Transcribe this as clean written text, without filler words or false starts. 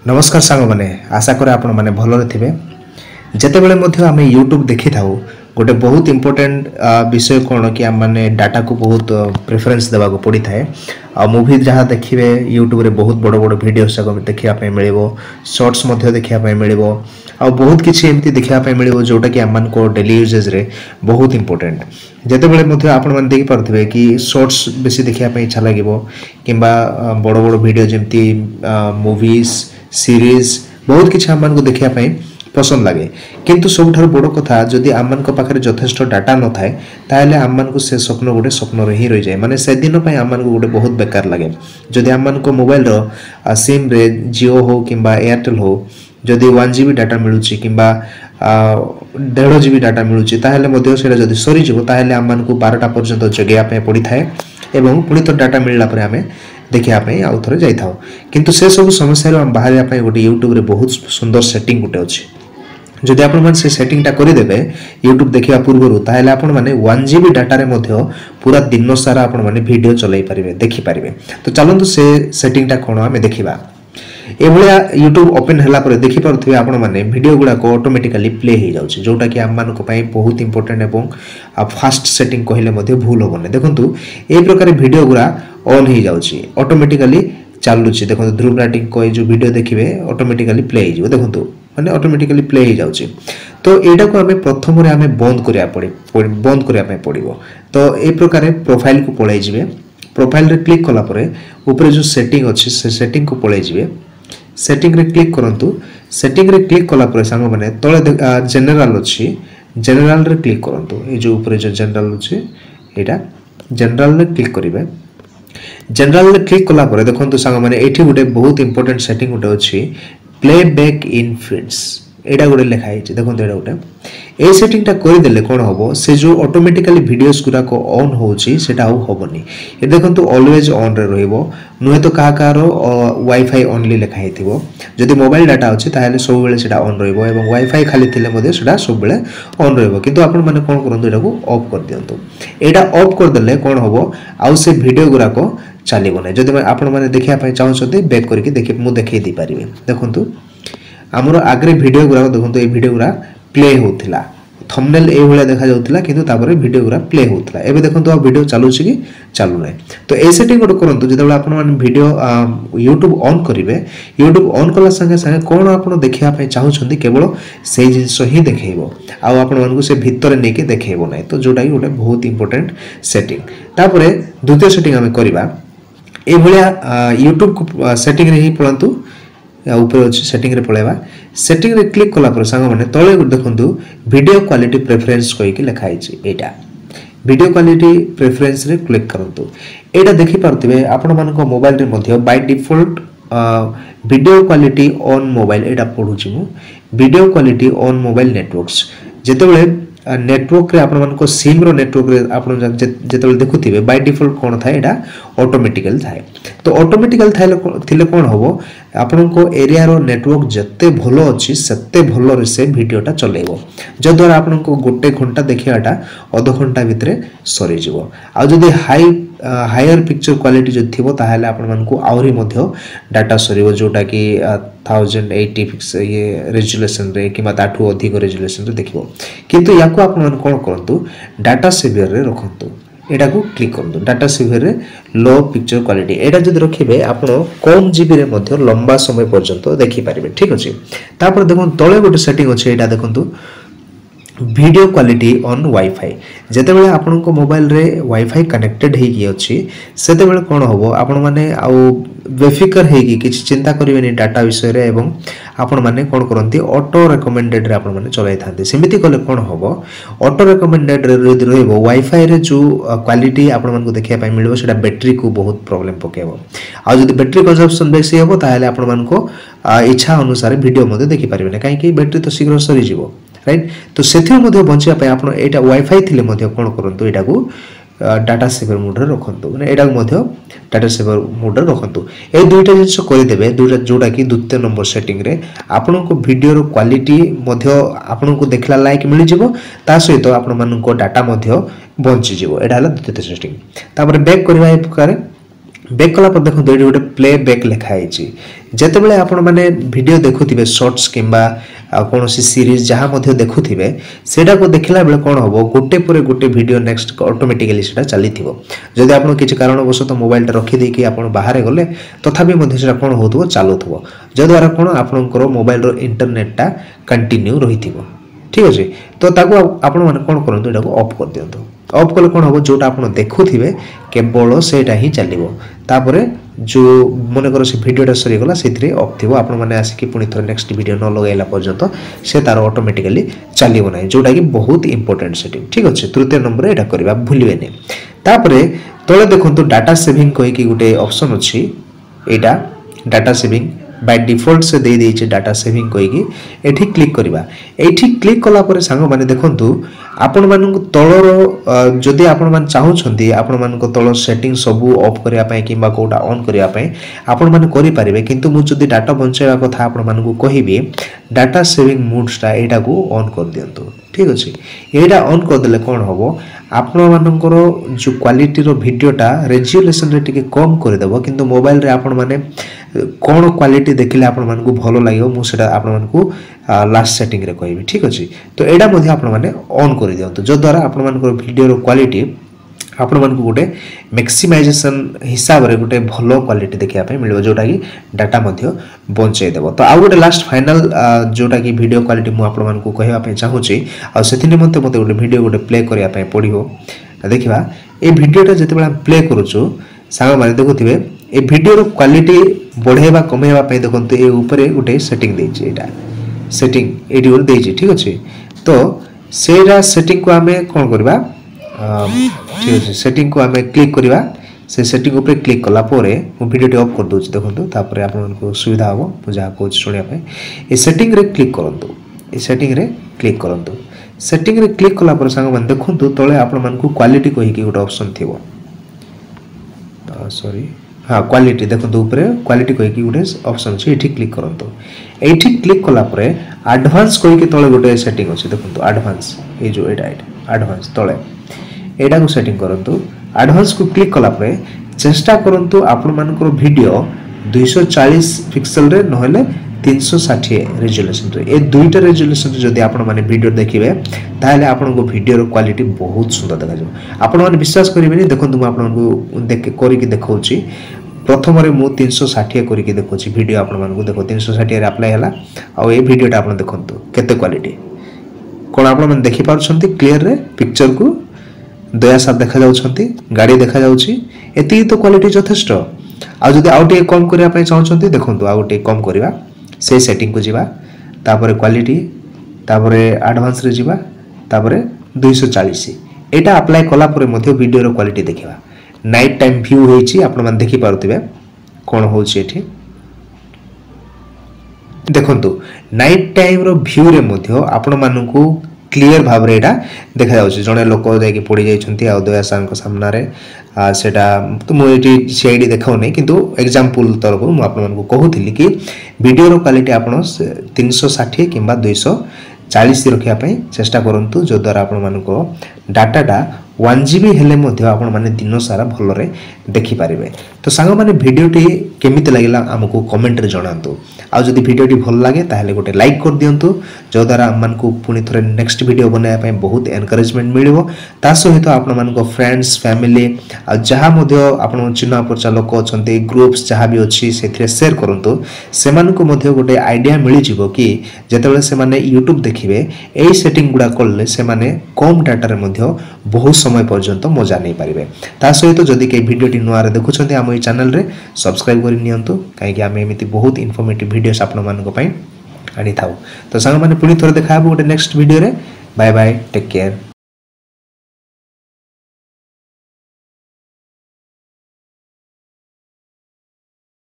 नमस्कार सांग मैंने आशा करे आपण मैंने भल थे जिते बड़े आम यूट्यूब देखी था गोटे बहुत इंपोर्टेंट विषय कौन कि आम मैंने डाटा को बहुत प्रेफरेंस देवा पड़ी थाए आ मूवी जहाँ देखिए यूट्यूब रे बहुत बड़ बड़ वीडियोस देखा मिल शॉर्ट्स देखा मिल आ बहुत किसी एमती देखा मिल जोटा कि आम को डेली यूजेज रे बहुत इंपोर्टेंट जिते बड़े आपण मैंने देखी पारे कि शॉर्ट्स बेसी देखा इच्छा लगे कि बड़ बड़ वीडियो जमती मूवीज सीरीज बहुत किसी आम को देखा पसंद लगे किंतु सबुठ बड़ कथा जदि आम पाखे यथेष्ट डाटा न थाए ताहले आम को से स्वप्न गोटे स्वप्न ही रही जाए माने से दिन आम को गोटे बहुत बेकार लगे जदि आम को मोबाइल सिम रे जियो हो कि एयरटेल हो जदि 1 GB डाटा मिलूँ कि 1.5 GB डाटा मिलूँ जदि सरीज ताहले आम को 12टा पर्यंत जगैया पड़ी थाए एवं पुणी तो डाटा मिलला पर आमे देखापी आउ थे जाइए किंतु से सब समस्या बाहर गोटे यूट्यूब रे बहुत सुंदर सेटिंग गोटे अच्छी जदि आपण से सेटिंगटा करदेवे यूट्यूब देखा पूर्व ताहले आपण माने 1 GB डाटा पूरा दिन सारा आपण माने वीडियो चलाई पारिबे देखि पारिबे। तो चलंतु से सेटिंगटा कोन आमे देखिबा। एभलिया यूट्यूब ओपन हला पर देखि पारुथिबे आपण माने वीडियो गुडा को ऑटोमेटिकली प्ले हो जाउछि जोटा कि आम मानको पई बहुत इंपोर्टेंट एवं फास्ट सेटिंग कहले मध्ये भूल होबने। देखंतु ए प्रकार वीडियो गुडा ऑन हो जाउछि ऑटोमेटिकली चालुछि। देखंतु ध्रुव राइटिंग को जो वीडियो देखिबे ऑटोमेटिकली प्ले हो जाउ देखंतु माने ऑटोमेटिकली प्ले हो जाउछि। तो एटा को हमें प्रथम रे हमें बंद करिया पड़िबो। तो ए प्रकार प्रोफाइल को पळै जिवे प्रोफाइल रे क्लिक कला परे ऊपर जो सेटिंग अछि से सेटिंग को पळै जिवे सेटिंग रे क्लिक करंतु सेटिंग रे क्लिक कला परे सांग माने तळे जनरल अछि जनरल रे क्लिक करंतु ए जो ऊपर जो जनरल अछि एटा जनरल रे क्लिक करिवे। जनरल रे क्लिक कला परे देखंतु सांग माने एठी गुटे बहुत इंपोर्टेंट सेटिंग गुटे अछि प्ले बैक इन फीड्स एटा गोटे लिखाई देखो एटा गोटे ए सेटिंगटा करदेले कौन हम से जो ऑटोमेटिकली वीडियोस गुरा को ऑन होची सेटा आउ होबनी ए देखंतु ऑलवेज ऑन रे रहइबो नुहे तो कहा वाईफाई ओनली लिखाई थिबो जदि मोबाइल डाटा अछि ताहले सब बेले सेटा ऑन रहइबो एवं वाईफाई खाली थिले मध्ये सेटा सब बेले ऑन रहइबो किंतु आपण माने कोन करंतु एटा को ऑफ कर दियंतु। एटा ऑफ कर देले कोन होबो आउ से वीडियो गुरा को चलिबो नै जदि आपण माने देखिया पय चाहछथि बैक करके देखि मु देखै दी परिबे। देखंतु आमर आगरे वीडियो गुरा देखो ये वीडियो गुरा प्ले होतिला थंबनेल ए भले देखा जाउतिला किंतु तापर वीडियो गुरा प्ले होतिला एबे देखंतु आ वीडियो चालू छी कि चालू नै। तो ए सेटिंग गोटे करंतु जेतबे आपण माने वीडियो यूट्यूब ऑन करिवे यूट्यूब ऑन कला संगे संगे कोन आपण देखिया पय चाहू छथि केवल से जिंस ही देखैबो आ आपण मानकु से भीतर नै के देखैबो नै। तो जोटा कि गोटे बहुत इंपोर्टेंट सेटिंग। तापर द्वितीय सेटिंग हमें करबा ए भलिया यूट्यूब को सेटिंग रे ही पळंतु ऊपर अच्छे सेटिंग रे पळेबा सेटिंग रे क्लिक कला पर सांग माने तळे देखंतु वीडियो क्वालिटी प्रेफरेंस कहि के लिखा हिची एटा वीडियो क्वालिटी प्रेफरेंस रे क्लिक करंतु एटा देखि पारतिबे आपण मानको मोबाइल रे मध्ये by default video quality on mobile एटा पढुची मु video quality on mobile networks जेतेबेले नेटवर्क रे आपण मानको सिम रो नेटवर्क रे आपण जेतेबेले देखुथिबे बाय डिफॉल्ट कोन थाए एटा ऑटोमेटिकल थाए। तो ऑटोमेटिकल थिले कोन होबो आपण को एरिया रो नेटवर्क जत्ते भलो अछि सत्ते भलो रे से वीडियोटा चलेबो जो द्वारा आपण को गोटे घंटा देखियाटा आधा घंटा भितरे सरी जिवो। आ जदी हायर पिक्चर क्वालिटी जो थिबो ताहाले आपण मानको आउरी मध्ये डाटा सरीबो जोटा कि 1080 पिक्स ये रेजोल्यूशन रे किबा ताठू अधिक रेजोल्यूशन रे देखिबो किंतु याको आपण मान कोन करंतु डाटा सेवियर रे रखंतु एटा को क्लिक करंतु डाटा सेवियर रे लो पिक्चर क्वालिटी एटा जदी रखिबे आपण कम जीबी रे मध्ये लंबा समय पर्यंत देखि पारिबे। ठीक अछि। तापर देखो तळे गोटे सेटिंग अछि एटा देखंतु वीडियो क्वालिटी ऑन वाईफाई जेते बेले आपण को मोबाइल रे वाईफाई कनेक्टेड हे कि अछि सेते बेले कोन होबो आपण माने आउ बेफिकर हे कि किछ चिंता करिवेनी डाटा विषय रे एवं आपण माने कोन करंती ऑटो रिकमेंडेड रे आपण माने चलाई थांती सेमिति कले कोन होबो ऑटो रिकमेंडेड रे रहइबो वाईफाई रे जो क्वालिटी आपण मानको देखिया पय मिलबो सेटा बैटरी को बहुत प्रॉब्लम पकेबो आ जदी बैटरी कंजम्पशन बेसी हेबो ताहाले आपण मानको इच्छा अनुसार वीडियो मध्ये देखि परिबे काहे कि बैटरी तो शीघ्र सरी जिवो राइट। तो सेथे मध्ये बंचिया पय आपण एटा वाईफाई थिले मध्ये कोन करंतु एटा को डाटा सेवर मोड रे रखंतु माने एटा मध्ये डाटा सेवर मोड रे रखंतु ए दुईटा जिंस करि देबे दुईटा जोटा कि द्वितीय नंबर सेटिंग रे आपण को वीडियो रो क्वालिटी मध्ये आपण को देखला लायक मिलि जिवो ता सहित आपण मान को डाटा मध्ये बंचि जिवो एटा हला द्वितीय सेटिंग। तापर बैक करबा ए प्रकार बैक कला पर देखो गोटे प्ले बैक लिखाई ଯେତେବେଳେ ଆପଣ ମାନେ ଭିଡ଼ିଓ ଦେଖୁଥିବେ ଶର୍ଟସ୍ କିମ୍ବା କୌଣସି ସିରିଜ୍ ଯାହା ମଧ୍ୟ ଦେଖୁଥିବେ ସେଇଟାକୁ ଦେଖିଲା ବେଳେ କ'ଣ ହେବ ଗୋଟେ ପରେ ଗୋଟେ ଭିଡ଼ିଓ ନେକ୍ସଟ ଅଟୋମେଟିକାଲି ସେଇଟା ଚାଲିଥିବ। ଯଦି ଆପଣ କିଛି କାରଣବଶତଃ ମୋବାଇଲଟା ରଖିଦେଇକି ଆପଣ ବାହାରେ ଗଲେ ତଥାପି ମଧ୍ୟ ସେଇଟା କ'ଣ ହେଉଥିବ ଚାଲୁଥିବ, ଯଦ୍ୱାରା କ'ଣ ଆପଣଙ୍କର ମୋବାଇଲର ଇଣ୍ଟରନେଟଟା କଣ୍ଟିନ୍ୟୁ ରହିଥିବ। ଠିକ୍ ଅଛି, ତ ତାକୁ ଆପଣମାନେ କ'ଣ କରନ୍ତୁ ଏଟାକୁ ଅଫ୍ କରିଦିଅନ୍ତୁ। ଅଫ୍ କଲେ କ'ଣ ହେବ ଯେଉଁଟା ଆପଣ ଦେଖୁଥିବେ କେବଳ ସେଇଟା ହିଁ ଚାଲିବ। ତାପରେ ଯେଉଁ ମନେକର ସେ ଭିଡ଼ିଓଟା ସରିଗଲା ସେଥିରେ ଅଫ୍ ଥିବ, ଆପଣମାନେ ଆସିକି ପୁଣି ଥରେ ନେକ୍ସଟ ଭିଡ଼ିଓ ନ ଲଗାଇଲା ପର୍ଯ୍ୟନ୍ତ ସେ ତାର ଅଟୋମେଟିକାଲି ଚାଲିବ ନାହିଁ, ଯେଉଁଟାକି ବହୁତ ଇମ୍ପୋର୍ଟାଣ୍ଟ ସେଟିଂ। ଠିକ୍ ଅଛି, ତୃତୀୟ ନମ୍ବରରେ ଏଇଟା କରିବା ଭୁଲିବେନି। ତାପରେ ତଳେ ଦେଖନ୍ତୁ ଡାଟା ସେଭିଂ କହିକି ଗୋଟେ ଅପସନ୍ ଅଛି, ଏଇଟା ଡାଟା ସେଭିଂ बाय डिफॉल्ट से दे देइछे डाटा सेविंग कहिकी एठी क्लिक करिबा। एठी क्लिक कला परे सांग माने देखंतु आपण मानक तळर जदि आपण मान चाहउछंती आपण मानक तळ सेटिंग सब ऑफ करिया पय किबा कोटा ऑन करिया पय आपण माने करि पारिबे, किंतु मु जदि डाटा बंचाइबा कथा आपण मानक कहिबे डाटा सेविंग मोड्सटा एटा को ऑन कर दियंतु। ठीक अछि, एटा ऑन कर देले कोन होबो आपण मानकर जो क्वालिटी रो वीडियोटा रेजोल्यूशन रे टिके कम कर देबो, किंतु मोबाइल रे आपण माने कोन क्वालिटी देखिले आपण मानकु भलो लागियो मु सेटा आपण मानकु लास्ट सेटिंग रे कहबी। ठीक अछि, तो एडा मध्ये आपण माने ऑन कर दियंतु, जो द्वारा आपण मानकर वीडियो रो क्वालिटी आपण मानकु गोटे मैक्सिमाइजेशन हिसाब रे गोटे भलो क्वालिटी देखिया पे मिलबो, जोटा कि डाटा मध्ये बंचाई देबो। तो आ गोटे लास्ट फाइनल जोटा कि वीडियो क्वालिटी मु आपण मानकु कहबा पे चाहूची, आ सेति निमंते मते गोटे वीडियो गोटे प्ले करिया पे पडिबो। देखिबा ए वीडियोटा जेतेबेला प्ले करूछु सांग माने देखुथिबे ए वीडियो रो क्वालिटी बढ़ेबा कमेबा पे देखंतु ए ऊपर गोटे सेटिंग देछि, एटा सेटिंग एडी गोटे देछि। ठीक अछि, तो सेरा सेटिंग को हमें कोन करबा, ठीक अछि सेटिंग को हमें क्लिक करबा। से सेटिंग ऊपर क्लिक कला पोरे मु वीडियो टी ऑफ कर दोछि, देखंतु तापर आपन को सुविधा हो बुझा को सुनिया पे ए सेटिंग रे क्लिक करंतु। ए सेटिंग रे क्लिक करंतु, सेटिंग रे क्लिक कला पर संग मन देखंतु तळे आपन मन को क्वालिटी कहि कि गोटे ऑप्शन थिबो, सॉरी हाँ क्वालिटी देखो ऊपर क्वालिटी कहीकि गोटे ऑप्शन अच्छे, ये क्लिक करंतु। एठी क्लिक कला परे एडवांस कहीकि तळे गोटे सेटिंग अछि, देखंतु एडवांस ए जो एटा एडवांस तळे एटा को सेटिंग करंतु। एडवांस को क्लिक कला परे चेष्टा करंतु आपण मानकर वीडियो 240 पिक्सेल रे नहले 360 रेजोल्यूशन रे, ए दुईटा रेजोल्यूशन रे जदि आपण माने वीडियो देखिबे ताहले आपण को वीडियो रो क्वालिटी बहुत सुंदर देखा जाय। आपण माने विश्वास करिबेनी, देखंतु म आपण को देख करिकि देखौची। प्रथम रे मु 360 करिकि देखौची वीडियो, आपण मान को देखो 360 रे अप्लाई हला। आ ए वीडियोटा आपण देखंतु केते क्वालिटी कोन आपण माने देखि पारछंती क्लियर रे, पिक्चर को दया साथ देखा जाउछंती, गाड़ी देखा जाउची, एती तो क्वालिटी यथेष्ट। आ जदि आउटे कम करिया पय चाहउछंती देखंतु आउटे कम करिवा, से सेटिंग को जीवा, तापरे क्वालिटी, तापरे एडवांस रे जीवा, तापरे 240 एटा अप्लाई कला परे मध्ये वीडियो रो क्वालिटी देखिबा। नाइट टाइम व्यू होईची आपण मान देखि पारुतिबे कोन होउची एठी, देखंतु नाइट टाइम रो व्यू रे मध्ये आपण मानकु क्लियर भाव रे एटा देखा जाउची। जणे लोक जाई पड़ी जाइछंती आ दया सार सामना रे सेटा तो मु एटी सीआईडी देखाउ नै, किंतु एग्जांपल तरफ मु आपण मानकु कहूतिली कि वीडियो रो क्वालिटी आपण 360 किंबा 240 रखिया पय चेष्टा करंतु, जो द्वारा आपण मानको डाटाटा 1 GB हेले मध्ये आपण माने दिन सारा भलो रे देखि पारिबे। तो सांग माने वीडियोटी केमिति लागिला हमकु कमेंट रे जणांतु। आ जदि वीडियोटी भल लागे ताहले गोटे लाइक कर दियंतु, जो द्वारा हमनकु पुनी थरे नेक्स्ट वीडियो बनाया पय बहुत एनकरेजमेंट मिलिबो। ता सहित आपण मानको फ्रेंड्स फैमिली आ जहा मध्ये आपण चिन्हा परचा लोक अछंती ग्रुप्स जहा भी अछि सेथरे शेयर करंतु, सेमानकु मध्ये गोटे आईडिया मिलि जिवो कि जेतेबेले से माने YouTube देखिबे एई सेटिंग गुडा करले से माने कम डाटा रे मध्ये बहुत समय पर्यंत मजा नहीं पारिबे। ता सहित जदि के वीडियोटी नुआरे देखुछंती हम एई चैनल रे सब्सक्राइब करि नियंतु, काहे कि हम एमिति बहुत इन्फॉर्मेटिव वीडियोस आपण मानको पय आनी थाउ। तो संग माने पुनी थोर देखा गोटे नेक्स्ट वीडियो रे। Bye bye, take care.